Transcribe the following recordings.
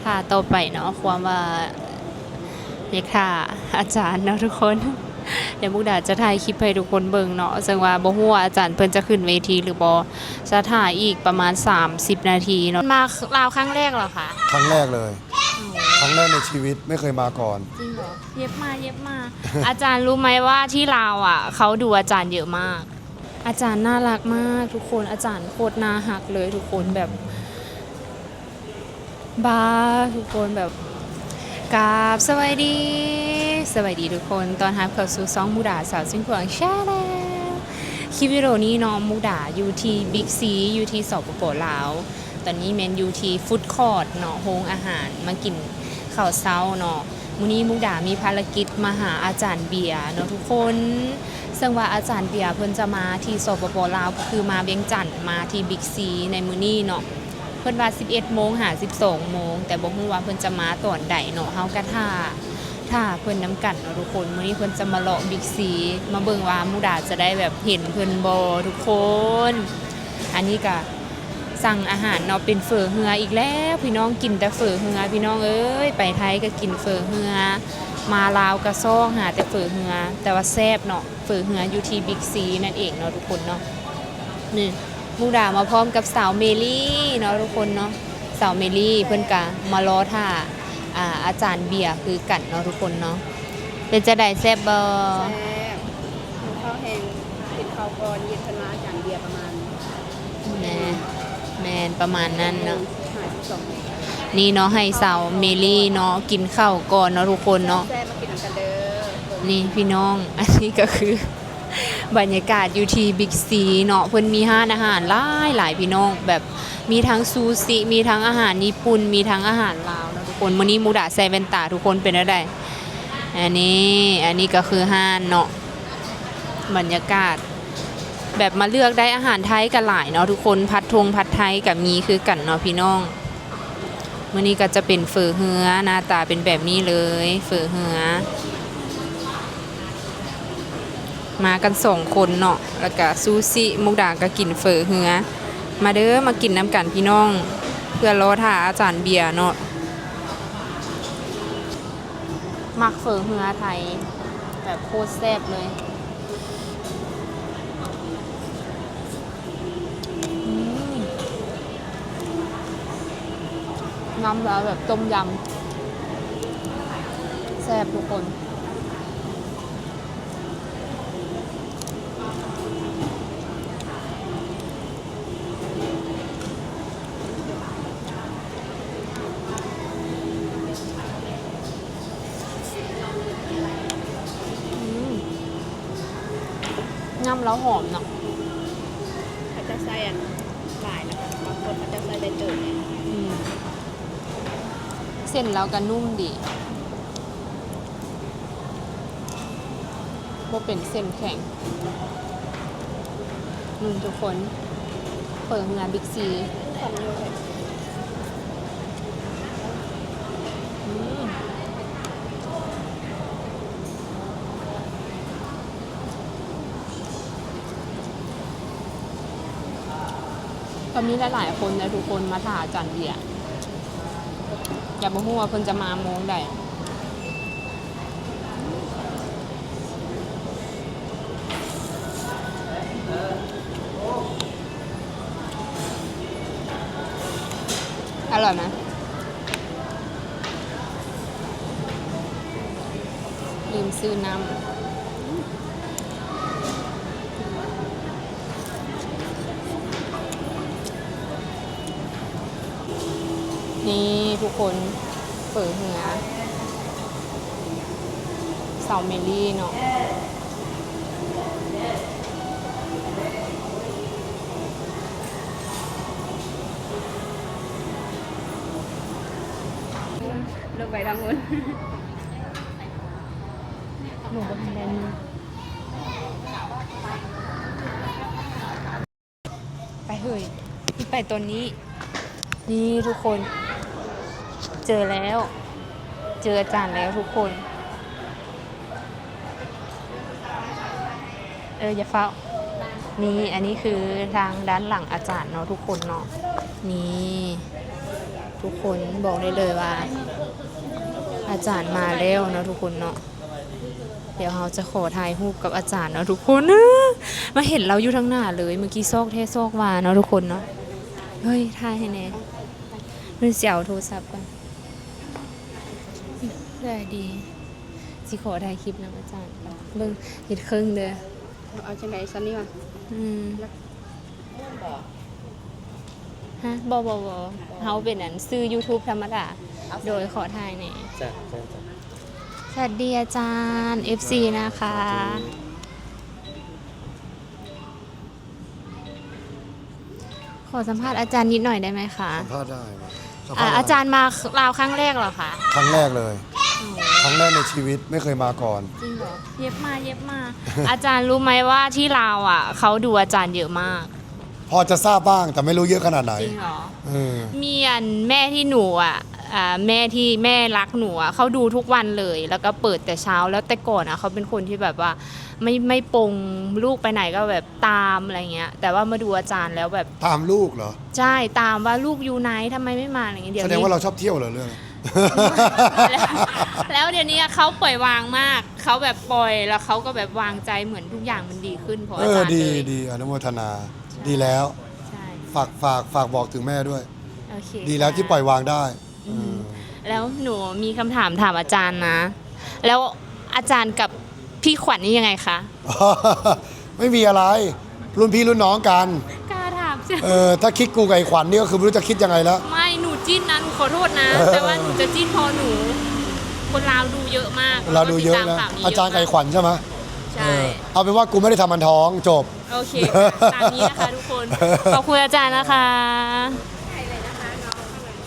ค่ะต่อไปเนาะความว่าเรียกค่ะอาจารย์เนาะทุกคนเดี๋ยวมุกดาจะถ่ายคลิปให้ทุกคนเบิ่งเนาะซึ่งว่าบ่ฮู้ว่าอาจารย์เพิ่นจะขึ้นเวทีหรือบ่จะถ่ายอีกประมาณ30นาทีเนาะมาลาวครั้งแรกเหรอคะครั้งแรกเลยครั้งแรกในชีวิตไม่เคยมาก่อนจริงเหรอเย็บมาอาจารย์รู้ไหมว่าที่ลาวอ่ะเขาดูอาจารย์เยอะมากอาจารย์น่ารักมากทุกคนอาจารย์โคตรน่าฮักเลยทุกคนแบบบ้าทุกคนแบบกราบสวัสดีทุกคนตอนรับเข้าสู่ซ่องมุกดาสาวซิ่งขวางแชร์แล้วคลิปวิดีโอนี้น้องมุกดาอยู่ที่บิ๊กซีอยู่ที่สปป.ลาวตอนนี้แมนอยู่ที่ฟู้ดคอร์ทเนาะโรงอาหารมากินข้าวเช้าเนาะมื้อนี้มุกดามีภารกิจมาหาอาจารย์เบียร์เนาะทุกคนซึ่งว่าอาจารย์เบียร์เพิ่นจะมาที่สปป.ลาวก็คือมาเวียงจันทน์มาที่บิ๊กซีในมื้อนี้เนาะเพิ่นว่า11 โมงหา12 โมงแต่บ่ฮู้ว่าเพิ่นจะมาตอนใดเนาะเฮาก็ถ้าเพิ่นนำกันเนาะทุกคนมื้อนี้เพิ่นจะมาเลาะบิ๊กซีมาเบิ่งว่ามุกดาจะได้แบบเห็นเพิ่นบ่ทุกคนอันนี้ก็สั่งอาหารเนาะเป็นเฝอเฮืออีกแล้วพี่น้องกินแต่เฝอเฮือพี่น้องเอ้ยไปไทยก็กินเฝอเฮือมาลาวก็ซ่องหาแต่เฝอเฮือแต่ว่าแซ่บเนาะเฝอเฮืออยู่ที่บิ๊กซีนั่นเองเนาะทุกคนเนาะนี่มุกดามาพร้อมกับสาวเมลี่เนาะทุกคนเนาะสาวเมลี่เพิ่นก็มารอท่าอาจารย์เบียร์คือกันเนาะทุกคนเนาะเป็นจะได้แซ่บบ่แซ่บข้าวแห้งกินข้าวก่อนเย็นกันมาอาจารย์เบียร์ประมาณแมนประมาณนั้นเนาะ52นี่เนาะให้สาวเมลี่เนาะกินข้าวก่อนเนาะทุกคนเนาะแซ่บมากินกันเด้อนี่พี่น้องอันนี้ก็คือบรรยากาศอยู่ที่บิ๊กซีเนาะเพิ่นมีห้านอาหารหลายพี่น้องแบบมีทั้งซูชิมีทั้งอาหารญี่ปุ่นมีทั้งอาหารลาวเนาะทุกคนมื้อนี้มุกดาใส่แว่นตาทุกคนเป็นอะไรอันนี้ก็คือห้านเนาะบรรยากาศแบบมาเลือกได้อาหารไทยกันหลายเนาะทุกคนผัดไทยกับมีคือกันเนาะพี่น้องมื้อนี้ก็จะเป็นเฝอเฮือหน้าตาเป็นแบบนี้เลยเฝอเฮือมากัน2 คนเนาะแล้วก็ซูชิมุกดาก็กินเฝอเฮือมาเด้อมากินน้ำกันพี่น้องเพื่อรอท่าอาจารย์เบียร์เนาะมักเฝอเฮือไทยแบบโคตรแซ่บเลยน้ำแล้วแบบต้มยำแซ่บทุกคนน้ำแล้วหอมเนาะเขาจะใส่หลายนะคะบางคนเขาจะใส่ใบเตยเนี่ยเส้นแล้วก็นุ่มดีบ่เป็นเส้นแข็งทุกคนเปิดงานบิ๊กซีก็มีหลายๆคนนะทุกคนมาถ่าอาจารย์เบียร์อย่าบอกว่าเพิ่นจะมาโมงใดอร่อยไหมลืมซื้อน้ำนี่ทุกคนเปิดเหือสาวเมลี่เนาะลงไปทางนู้นหนูก็ทำได้นี่ไปเฮ้ยไปตัวนี้นี่ทุกคนเจอแล้วเจออาจารย์แล้วทุกคนอย่าเฝ้านี่อันนี้คือทางด้านหลังอาจารย์เนาะทุกคนเนาะนี่ ทุกคนบอกได้เลยว่า อาจารย์มาแล้วเนาะทุกคนเนาะเดี๋ยวเราจะขอถ่ายรูปกับอาจารย์เนาะทุกคนมาเห็นเราอยู่ทั้งหน้าเลยเมื่อกี้ซอกเทซอกวาเนาะทุกคนเนาะเฮ้ยถ่ายให้แน่เรื่องเสียวโทรศัพท์ก่อนได้ดีสิขอถ่ายคลิปนะอาจารย์เบิ่งเฮ็ดครึ่งเด้อ เอาจังไดซันนี่ว่ะ ฮะบ่เฮาเป็นอันซื้อ YouTube ธรรมดาโดยขอถ่ายแหน่ จ้ะ สวัสดีอาจารย์ FC นะคะ ขอสัมภาษณ์อาจารย์นิดหน่อยได้ไหมคะ สัมภาษณ์ได้ไหมสัมภษณ์ได้ อาจารย์มาลาวครั้งแรกเหรอคะ ครั้งแรกเลย ครั้งแรกในชีวิตไม่เคยมาก่อน จริงเหรอเย็บมา อาจารย์รู้ไหมว่าที่ลาวอ่ะเขาดูอาจารย์เยอะมาก พอจะทราบบ้างแต่ไม่รู้เยอะขนาดไหน จริงเหรอ เออ มีอันแม่ที่หนูอ่ะแม่ที่แม่รักหนูอ่ะเขาดูทุกวันเลย แล้วก็เปิดแต่เช้าแล้วแต่ก่อนอ่ะเขาเป็นคนที่แบบว่าไม่ปงลูกไปไหนก็แบบตามอะไรเงี้ย แต่ว่ามาดูอาจารย์แล้วแบบ ตามลูกเหรอ ใช่ตามว่าลูกอยู่ไหนทำไมไม่มาอะไรเงี้ยเดี๋ยว แสดง นี้ ว่าเราชอบเที่ยวเหรอเรื่อง แล้วเดี๋ยวนี้เขาปล่อยวางมากเขาแบบปล่อยแล้วเขาก็แบบวางใจเหมือนทุกอย่างมันดีขึ้นเพราะอาจารย์ ดี เลย ดีอนุโมทนา ดีแล้ว ใช่ ฝากบอกถึงแม่ด้วย โอเค ดีแล้วที่ปล่อยวางได้ แล้วหนูมีคำถามถามอาจารย์นะ แล้วอาจารย์กับพี่ขวัญนี่ยังไงคะ ไม่มีอะไร รุ่นพี่รุ่นน้องกัน กล้าถามใช่ ถ้าคิดกูกับไอ้ขวัญนี่ก็คือไม่รู้จะคิดยังไงแล้ว ไม่หนูจิ้นนะหนูขอโทษนะ แต่ว่าหนูจะจิ้นพอหนู คนลาวดูเยอะมาก เราดูเยอะ ติตม นะ ข่วนี้ อาจารย์ไก่ขวัญใช่ไหม ใช่ เอาเป็นว่ากูไม่ได้ทำมันท้องจบ โอเคค่ะตามนี้นะคะทุกคน ขอบคุณอาจารย์นะคะ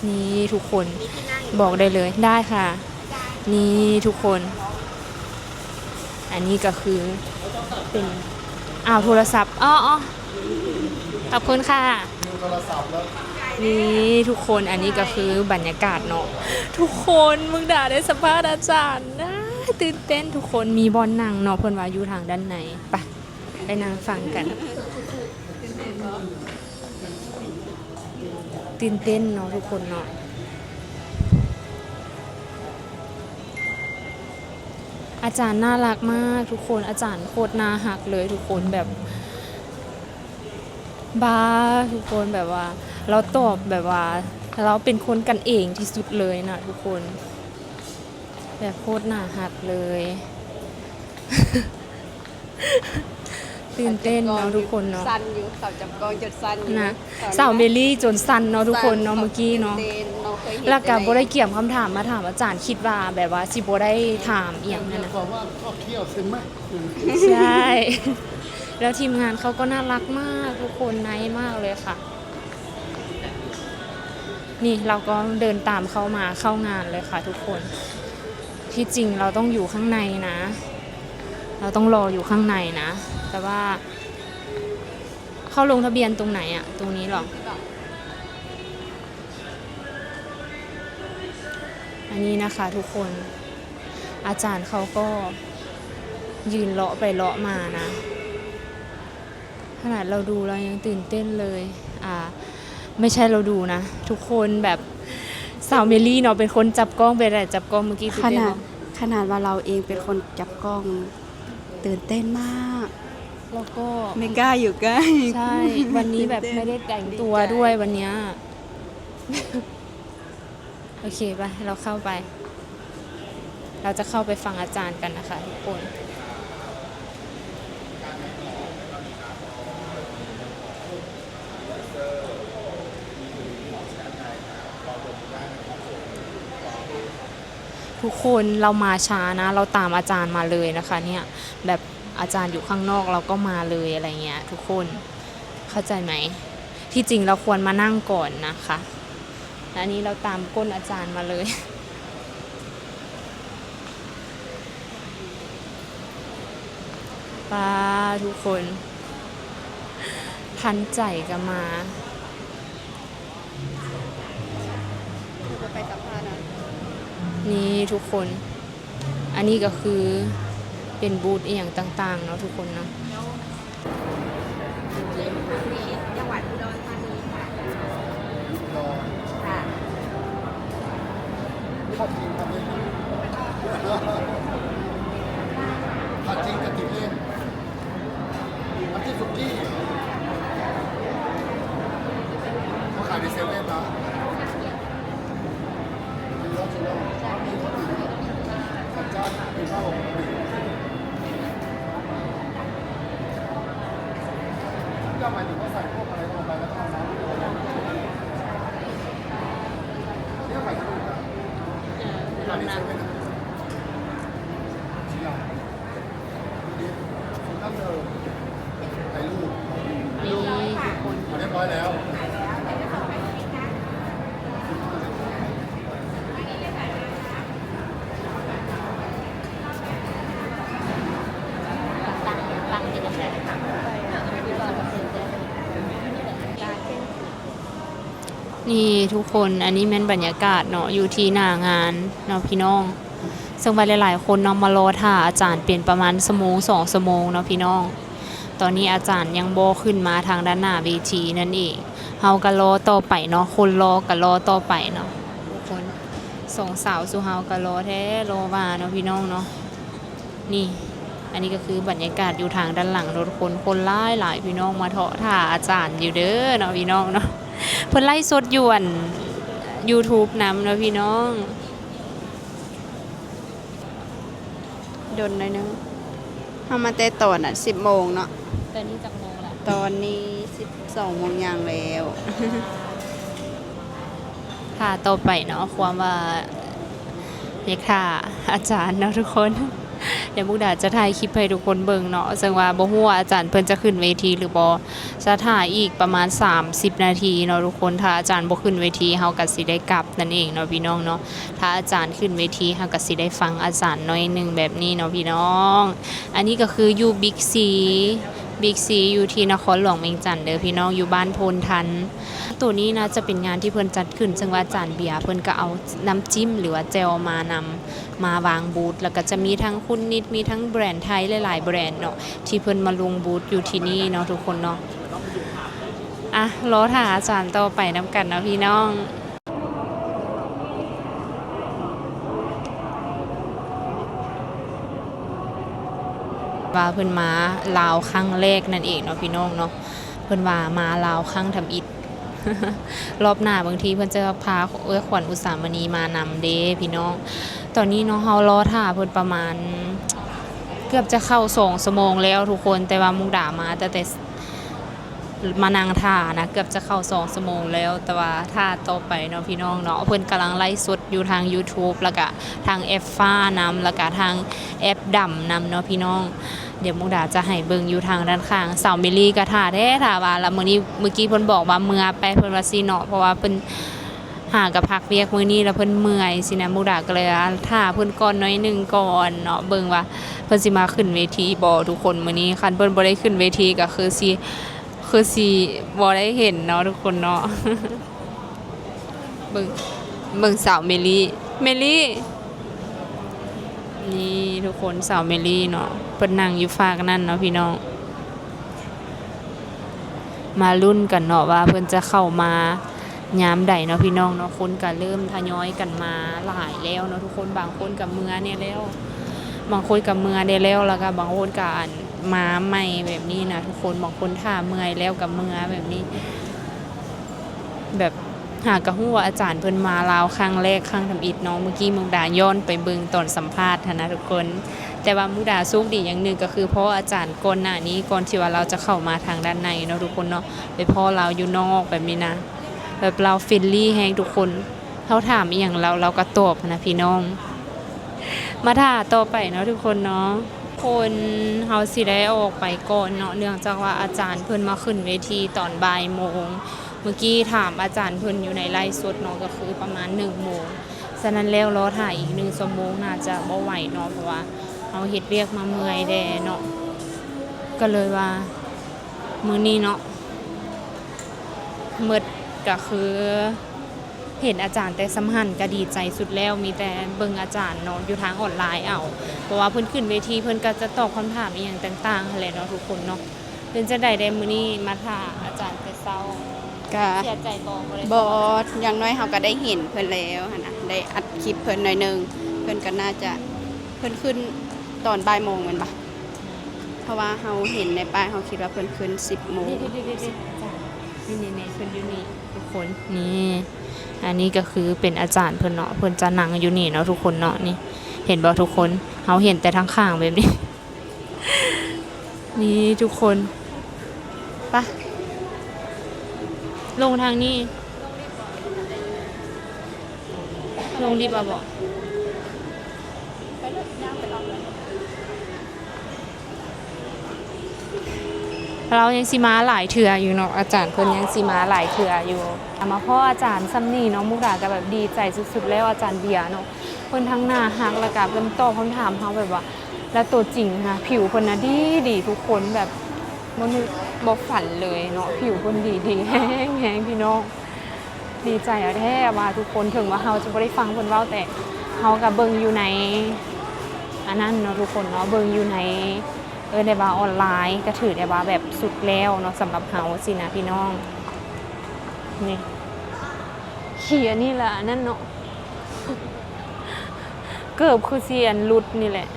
นี่ทุกคนบอกได้เลยได้ค่ะ นี่ทุกคน อันนี้ก็คือเป็นโทรศัพท์อ๋อขอบคุณค่ะนี่ทุกคนอันนี้ก็คือบรรยากาศเนาะทุกคนมึงด่าได้สัมภาษณ์อาจารย์นะตื่นเต้นทุกคนมีบอลนั่งเนาะเพิ่นว่าอยู่ทางด้านในไปนั่งฟังกันตื่นเต้นเนาะทุกคนเนาะอาจารย์น่ารักมากทุกคนอาจารย์โคตรน่าหักเลยทุกคนแบบบ้าทุกคนแบบว่าเราตอบแบบว่าเราเป็นคนกันเองที่สุดเลยนะทุกคนแบบโคตรน่าหักเลย ตื่นเต้นเนาะทุกคนเนาะ สั้นอยู่เสาจับกองจดสั้นอยู่ นะ ตอนนี้ สาวเมลี่จนสั้นเนาะทุกคนเนาะเมื่อกี้เนาะ ต้เราเคยเห็น แล้วก็บ่ได้ ใน เกี่ยมคำถามมาถามอาจารย์คิดว่าแบบว่าสิบ่ได้ถามอีหยังนั่นนะ บอกว่าชอบเที่ยวซึมไหม ใช่ แล้วทีมงานเขาก็น่ารักมากทุกคนไนท์มากเลยค่ะ นี่เราก็เดินตามเขามาเข้างานเลยค่ะทุกคน ที่จริงเราต้องอยู่ข้างในนะ เราต้องรออยู่ข้างในนะ แต่ว่า เข้าลงทะเบียนตรงไหนอะตรงนี้หรอ อันนี้นะคะทุกคน อาจารย์เขาก็ยืนเลาะไปเลาะมานะ ขนาดเราดูเรายังตื่นเต้นเลย ไม่ใช่เราดูนะ ทุกคนแบบสาวเมลี่เนาะเป็นคนจับกล้องเป็นอะไรจับกล้องเมื่อกี้ตื่น ข เต้น นาด เนาะ ขนาดว่าเราเองเป็นคนจับกล้องตื่นเต้นมาก แล้วก็ ไม่กล้าอยู่ใกล้ ใช่ วันนี้แบบไม่ได้แต่งตัวด้วยวันเนี้ย โอเคไปเราเข้าไป เราจะเข้าไปฟังอาจารย์กันนะคะทุกคน ทุกคนเรามาช้านะ เราตามอาจารย์มาเลยนะคะเนี่ยแบบอาจารย์อยู่ข้างนอกเราก็มาเลยอะไรเงี้ยทุกคนเข้าใจไหมที่จริงเราควรมานั่งก่อนนะคะและนี้เราตามก้นอาจารย์มาเลยป้าทุกคนทันใจกันมา ไปสัมภาษณ์นะ นี่ทุกคน อันนี้ก็คือเป็นบูธเอียงต่างๆเนาะทุกคนเนาะ จังหวัดอุดรธานีค่ะ ผัดจริงผัดเล่นผัดจริงกับติดเล่นน้ำจิ้มสุกี้เขาขายในเซเว่นนะจัดจ้านมีข้าวหมกก็หมายถึงว่าใส่พวกอะไรลงไปแล้วก็เอาน้ำนี่ก็ขายที่นู่นนะขายในเซเว่นนะชิ้นใหญ่ดีสุดตั้งเดิมถ่ายรูป นี่ทุกคน เรียบร้อยแล้ว ตั้งที่จะใส่ถังนี่ทุกคนอันนี้แม่นบรรยากาศเนาะอยู่ที่หน้างานเนาะพี่น้องซึ่งไปหลายๆคนเนาะมารอท่าอาจารย์เปลี่ยนประมาณ2 ชั่วโมงเนาะพี่น้องตอนนี้อาจารย์ยังบ่ขึ้นมาทางด้านหน้าเวทีนั่นเองเฮาก็รอต่อไปเนาะคนรอก็รอต่อไปเนาะทุกคนส่งสาวสู่เฮาก็รอแท้รอว่าเนาะพี่น้องเนาะนี่อันนี้ก็คือบรรยากาศอยู่ทางด้านหลังรถคนหลายพี่น้องมาเถาะท่าอาจารย์อยู่เด้อเนาะพี่น้องเนาะเพิ่นไล่สดอยู่อัน YouTube นำเนาะพี่น้องดนหน่อยนึง ทำมาแต่ตอน10 โมงเนาะ ตอนนี้จักโมงละ ตอนนี้12 โมงอย่างแล้ว ค่ะต่อไปเนาะความว่าเรียกค่ะอาจารย์เนาะทุกคนเดี๋ยวมุกดาจะถ่ายคลิปให้ทุกคนเบิ่งเนาะซึ่งว่าบ่ฮู้ว่าอาจารย์เพิ่นจะขึ้นเวทีหรือบ่จะถ่ายอีกประมาณ30 นาทีเนาะทุกคนถ้าอาจารย์บ่ขึ้นเวทีเฮาก็สิได้กลับนั่นเองเนาะพี่น้องเนาะถ้าอาจารย์ขึ้นเวทีเฮาก็สิได้ฟังอาจารย์หน่อยนึงแบบนี้เนาะพี่น้องอันนี้ก็คืออยู่บิ๊กซีอยู่ที่นครหลวงเวียงจันทน์เด้อพี่น้องอยู่บ้านโพนทันตัวนี้นะจะเป็นงานที่เพิ่นจัดขึ้นซึ่งว่าอาจารย์เบียร์เพิ่นก็เอาน้ำจิ้มหรือว่าแจ่วมาวางบูธแล้วก็จะมีทั้งคุณนิดมีทั้งแบรนด์ไทยหลายๆแบรนด์เนาะที่เพิ่นมาลงบูธอยู่ที่นี่เนาะทุกคนเนาะอ่ะรอท่าอาจารย์ต่อไปนำกันเนาะพี่น้องว่าเพิ่นมาลาวครั้งแรกนั่นเองเนาะพี่น้องเนาะเพิ่นว่ามาลาวครั้งทำอิฐ รอบหน้าบางทีเพิ่นจะพาขวัญอุสามณีมานำเด้พี่น้องตอนนี้เนาะเฮารอท่าเพิ่นประมาณเกือบจะเข้า2 ชั่วโมงแล้วทุกคนแต่ว่ามุกดามาแต่มานั่งท่านะเกือบจะเข้า2 ชั่วโมงแล้วแต่ว่าท่าต่อไปเนาะพี่น้องเนาะเพิ่นกำลังไลฟ์สดอยู่ทาง YouTube แล้วก็ทางแอปฟ้านำแล้วก็ทางแอปดำนำเนาะพี่น้องเดี๋ยวมุกดาจะให้เบิ่งอยู่ทางด้านข้างสาวมิลลี่ก็ท่าแท้ท่าว่าแล้วเมื่อกี้เพิ่นบอกว่าเมื่อไปเพิ่นว่าสิเนาะเพราะว่าเพิ่นหากับพักเวียกมื้อนี้แล้วเพิ่นเมื่อยสินะมุกดาก็เลยท่าเพิ่นก่อนน้อยหนึงก่อนเนาะเบิ่งว่าเพิ่นสิมาขึ้นเวทีบ่ทุกคนมื้อนี้คันเพิ่นบ่ได้ขึ้นเวทีก็คือสิบ่ได้เห็นเนาะทุกคนเนาะ เบิ่งสาวเมลี่นี่ทุกคนสาวเมลี่เนาะเพิ่นนั่งอยู่ฝากนั่นเนาะพี่น้องมาลุ้นกันเนาะว่าเพิ่นจะเข้ามายามใดเนาะพี่น้องเนาะคนก็เริ่มทยอยกันมาหลายแล้วเนาะทุกคนบางคนก็เมื่อเนี่ยแล้วบางคนก็เมื่อได้แล้วแล้วก็บางคนก็มาใหม่แบบนี้นะทุกคนบางคนท่าเมื่อยแล้วกับเมื่อแบบนี้แบบหากกะฮู้ว่าอาจารย์เพิ่นมาลาวครั้งแรกครั้งทำอิฐเนาะเมื่อกี้มุกดาย้อนไปเบิ่งตอนสัมภาษณ์นะทุกคนแต่ว่ามุกดาโชคดีอย่างหนึ่งก็คือเพราะอาจารย์ก่อนหน้านี้ก่อนที่ว่าเราจะเข้ามาทางด้านในเนาะทุกคนเนาะไปพอเราอยู่นอกแบบนี้นะแบบเราเฟรนลี่แฮงทุกคนเขาถามอีหยังเราก็ตอบนะพี่น้องมาท่าต่อไปเนาะทุกคนเนาะคนเฮาสิได้ออกไปก่อนเนาะเนื่องจากว่าอาจารย์เพิ่นมาขึ้นเวทีตอนบ่ายโมงเมื่อกี้ถามอาจารย์เพิ่นอยู่ในไลฟ์สดเนาะก็คือประมาณ1 โมงฉะนั้นแล้วรอถ่ายอีก1 ชั่วโมงน่าจะบ่ไหวเนาะเพราะว่าเฮาเฮ็ดเวียกมาเมื่อยแดเนาะก็เลยว่ามื้อนี้เนาะหมดก็คือเห็นอาจารย์แต่สำหันก็ดีใจสุดแล้วมีแต่เบิ่งอาจารย์เนาะอยู่ทางออนไลน์เอาเพราะว่าเพิ่นขึ้นเวทีเพิ่นก็จะตอบคำถามอีหยังต่างๆนั่นแหละเนาะทุกคนเนาะเพิ่นจะได้มื้อนี้มาท่าอาจารย์แต่เช้า ก็ เสียใจบ่บ่ได้ บอสอย่างน้อยเขาก็ได้เห็นเพิ่นแล้วหั่นน่ะได้อัด คลิปเพิ่นหน่อยหนึงเพิ่นก็น่าจะเพิ่นขึ้นตอนบ่ายโมงแม่นปะเพราะว่าเฮาเห็นในป้ายเฮาคิดว่าเพิ่นขึ้น10โมง นี่เพิ่นอยู่นี่ทุกคนนี่อันนี้ก็คือเป็นอาจารย์เพิ่นเนาะเพิ่นจะนั่งอยู่นี่เนาะทุกคนเนาะนี่เห็นบ่ทุกคนเฮาเห็นแต่ทางข้างแบบนี้ นี่ทุกคนไปลงทางนี้ลงรีบเอาบ่ ไปเลยย่างไปลองเลย เรายังสิมาหลายเทื่ออยู่เนาะอาจารย์เพิ่นยังสิมาหลายเทื่ออยู่เอามาพ่ออาจารย์ซ้ำนี่เนาะมุกดาก็แบบดีใจสุดๆแล้วอาจารย์เบียร์เนาะเพิ่นทั้งหน้าฮักแล้วก็เพิ่นตอบคำถามเฮาแบบว่า แล้วตัวจริงนะผิวเพิ่นน่ะดีทุกคนแบบบ่นึกบ่ฝันเลยเนาะผิวเพิ่นดีแฮงพี่น้องดีใจอะแท้ว่าทุกคนถึงว่าเฮาจะบ่ได้ฟังเพิ่นเว้าแต่เฮาก็เบิ่งอยู่ในอันนั้นเนาะทุกคนเนาะเบิ่งอยู่ในได้ว่าออนไลน์ก็ถือได้ว่าแบบสุดแล้วเนาะสำหรับเฮาสินะพี่น้องนี่เขียนนี่แหละอันนั่นเนาะ เกือบคือเสียนหลุดนี่แหละ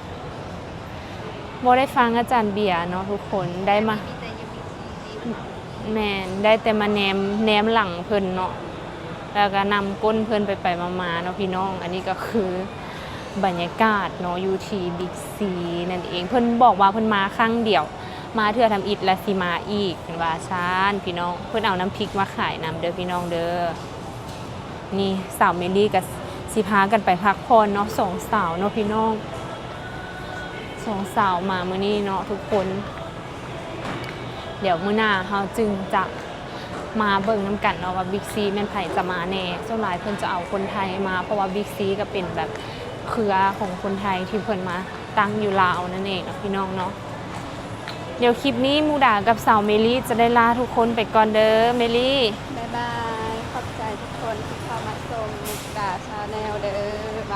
บ่ได้ฟังอาจารย์เบียร์เนาะทุกคนได้มาแม่นได้แต่มาแนมหลังเพิ่นเนาะแล้วก็นำก้นเพิ่นไปมาๆเนาะพี่น้องอันนี้ก็คือบรรยากาศเนาะอยู่ที่บิ๊กซีนั่นเองเพิ่นบอกว่าเพิ่นมาครั้งเดียวมาเทื่อทำอิฐและสิมาอีกเป็นว่าซ่านพี่น้องเพิ่นเอาน้ำพริกมาขายนำเด้อพี่น้องเด้อนี่สาวเมลี่กับสิพากันไปพักผ่อนเนาะสองสาวเนาะพี่น้องสองสาวมามื้อนี้เนาะทุกคนเดี๋ยวมื้อหน้าเฮาจึงจะมาเบิ่งน้ำกันเนาะว่าบิ๊กซีแม่นไผจะมาแน่ส่วนหลายเพิ่นจะเอาคนไทยมาเพราะว่าบิ๊กซีก็เป็นแบบเครือของคนไทยที่เพิ่นมาตั้งอยู่ลาวนั่นเองเนาะพี่น้องเนาะเดี๋ยวคลิปนี้มูดากับสาวเมลี่จะได้ลาทุกคนไปก่อนเด้อเมลี่ บ๊ายบายขอบใจทุกคนที่เข้ามาชมมุกดาชาแนลเด้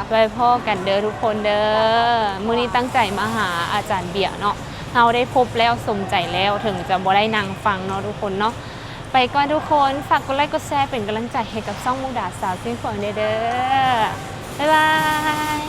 อ ไว้พ่อกันเด้อทุกคนเด้อมื้อนี้ตั้งใจมาหาอาจารย์เบียร์เนาะเฮาได้พบแล้วสมใจแล้วถึงจะบ่ได้นั่งฟังเนาะทุกคนเนาะไปก่อนทุกคนฝากกดไลค์กดแชร์เป็นกำลังใจให้กับช่องมุกดาสาวซิ่งเฟิงเด้อบ๊ายบาย